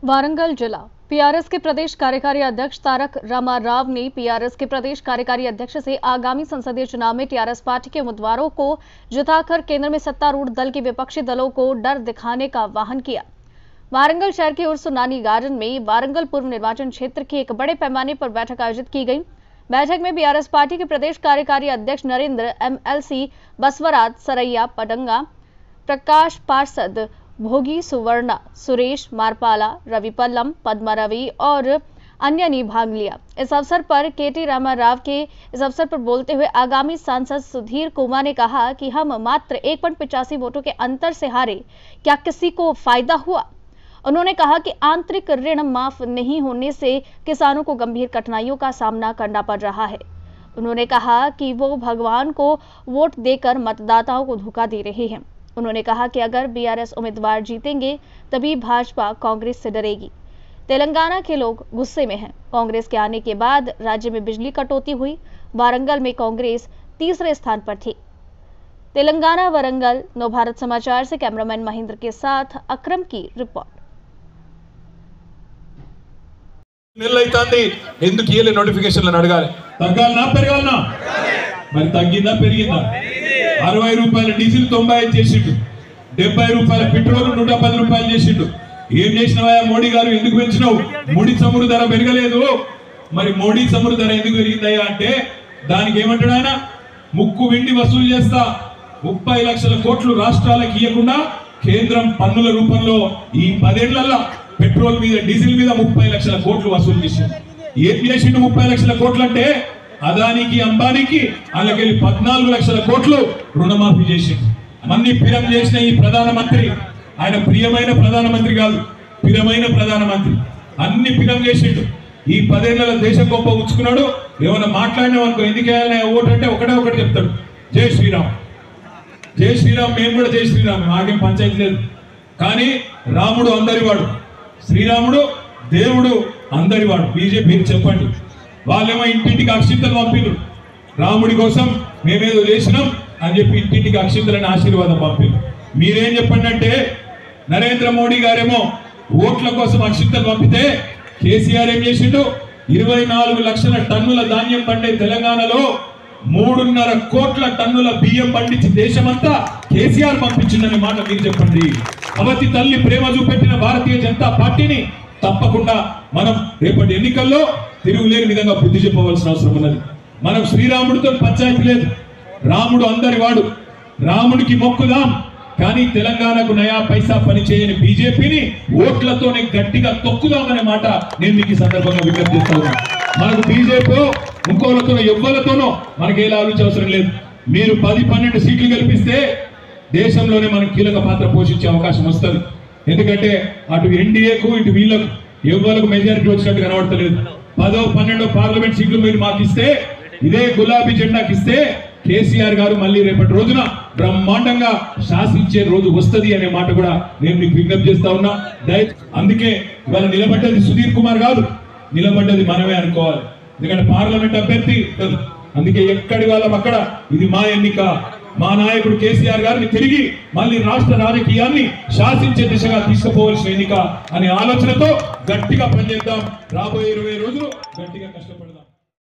वारंगल जिला पीआरएस के प्रदेश कार्यकारी अध्यक्ष तारक रामाराव ने पीआरएस के प्रदेश कार्यकारी अध्यक्ष से आगामी संसदीय चुनाव में टीआरएस पार्टी के उम्मीदवारों को जिताकर केंद्र में सत्तारूढ़ दल के विपक्षी दलों को डर दिखाने का आह्वान किया। वारंगल शहर के उर्स नानी गार्डन में वारंगल पूर्व निर्वाचन क्षेत्र की एक बड़े पैमाने पर बैठक आयोजित की गई। बैठक में बीआरएस पार्टी के प्रदेश कार्यकारी अध्यक्ष नरेंद्र, एमएलसी बसवराज सरैया पडंगा, प्रकाश पार्षद भोगी सुवर्णा, सुरेश मारपाला, रवि पल्लम, पद्मा रवि और अन्य ने भाग लिया। इस अवसर पर केटी रामाराव के इस अवसर पर बोलते हुए आगामी सांसद सुधीर कुमार ने कहा कि हम मात्र 1.85 वोटों के अंतर से हारे, क्या किसी को फायदा हुआ? उन्होंने कहा कि आंतरिक ऋण माफ नहीं होने से किसानों को गंभीर कठिनाइयों का सामना करना पड़ रहा है। उन्होंने कहा कि वो भगवान को वोट देकर मतदाताओं को धोखा दे रहे हैं। उन्होंने कहा कि अगर बीआरएस उम्मीदवार जीतेंगे तभी भाजपा कांग्रेस से डरेगी। तेलंगाना के लोग गुस्से में हैं। कांग्रेस के आने के बाद राज्य में बिजली कटौती हुई। वारंगल में कांग्रेस तीसरे स्थान पर थी। तेलंगाना वारंगल नवभारत समाचार से कैमरामैन महेंद्र के साथ अक्रम की रिपोर्ट। నోటిఫికేషన్లను అడగాలి తగ్గాలనా పెరగాలనా మరి తగ్గిందా పెరిగిందా 60 రూపాయల డీజిల్ 95 చేసిండు 70 రూపాయల పెట్రోల్ 110 రూపాయలు చేసిండు ఏం చేసినవా మోడీ గారు ఎందుకు పెంచినావు మోడీ చమురు ధర పెరగలేదు మరి మోడీ చమురు ధర ఎందుకు పెరిగిందయ్యా అంటే దానికి ఏమంటాడు ఆయన ముక్కు విండి వసూలు చేస్తా 30 లక్షల కోట్లు రాష్ట్రాలకు ఇయ్యకుండా కేంద్రం పన్నుల రూపంలో ఈ 10 ఏళ్లలో పెట్రోల్ మీద డీజిల్ మీద 30 లక్షల కోట్లు వసూలు చేసిండు ఏం చేసిండు 30 లక్షల కోట్లు అంటే అదానికి అంబానీకి వాళ్ళకెళ్ళి 14 లక్షల కోట్లు రుణమాఫీ చేసిండు మన్ని పిరం చేసిన ఈ ప్రధానమంత్రి ఆయన ప్రియమైన ప్రధానమంత్రి కాదు పిరమైన ప్రధానమంత్రి అన్ని పిరం చేసిండు ఈ 10 ఏళ్ల దేశం గొప్ప ఉంచుకున్నాడు ఏమైనా మాట్లాడినా అనుకో ఎందుకేయాలనే ఓటు అంటే ఒకటి చెప్తాడు జై శ్రీరామ్ జై శ్రీరామ్ మేము కూడా జై శ్రీరామ్ మాకేం పంచాయతీ లేదు కానీ రాముడు అందరివాడు శ్రీరాముడు దేవుడు అందరివాడు బీజేపీ చెప్పండి వాళ్ళేమో ఇంటింటికి అక్షింతలు పంపిరు రాముడి కోసం మేమేదో చేసినాం అని చెప్పి ఇంటింటికి అక్షింతలని ఆశీర్వాదం పంపిరు మీరేం చెప్పండి అంటే నరేంద్ర మోడీ గారేమో ఓట్ల కోసం అక్షింతలు పంపితే కేసీఆర్ ఏం చేసిండు 24 లక్షల టన్నుల ధాన్యం పండే తెలంగాణలో 3.5 కోట్ల టన్నుల బియ్యం పండించి దేశమంతా కేసీఆర్ పంపించిందనే మాట మీరు చెప్పండి అవతి తల్లి ప్రేమ చూపెట్టిన భారతీయ జనతా పార్టీని తప్పకుండా మనం రేపటి ఎన్నికల్లో తిరుగులేని విధంగా బుద్ధి చెప్పవలసిన అవసరం ఉన్నది మనం శ్రీరాముడితో పంచాయతీ లేదు రాముడు అందరి వాడు రాముడికి మొక్కుదాం కానీ తెలంగాణకు నయా పైసా పని చేయని బీజేపీని ఓట్లతోనే గట్టిగా తొక్కుదామనే మాట నేను మీకు సందర్భంగా విజ్ఞప్తి చేస్తా ఉన్నాను మనకు బీజేపీ ఇంకోలతోనో ఎవ్వలతోనో మనకి ఏ ఆలోచన అవసరం లేదు మీరు 10-12 సీట్లు గెలిపిస్తే దేశంలోనే మనం కీలక పాత్ర పోషించే అవకాశం వస్తుంది ఎందుకంటే అటు ఎన్డీఏకు ఇటు వీళ్ళకు ఎవ్వరకు మెజారిటీ వచ్చినట్టు కనబడతలేదు 10-12 పార్లమెంట్ సీట్లు మీరు మాకు ఇస్తే ఇదే గులాబీ జెండాకి ఇస్తే కేసీఆర్ గారు మళ్ళీ రేపటి రోజున బ్రహ్మాండంగా శాసించే రోజు వస్తుంది అనే మాట కూడా నేను మీకు విజ్ఞప్తి చేస్తా ఉన్నా అందుకే ఇవాళ నిలబడ్డది సుధీర్ కుమార్ కాదు నిలబడ్డది మనమే అనుకోవాలి ఎందుకంటే పార్లమెంట్ అభ్యర్థి అందుకే ఎక్కడి వాళ్ళం అక్కడ ఇది మా ఎన్నిక మా నాయకుడు కేసీఆర్ గారిని తిరిగి మళ్ళీ రాష్ట్ర రాజకీయాన్ని శాసించే దిశగా తీసుకుపోవాల్సిన ఎన్నిక అనే ఆలోచనతో గట్టిగా పనిచేద్దాం రాబోయే 20 రోజులు గట్టిగా కష్టపడదాం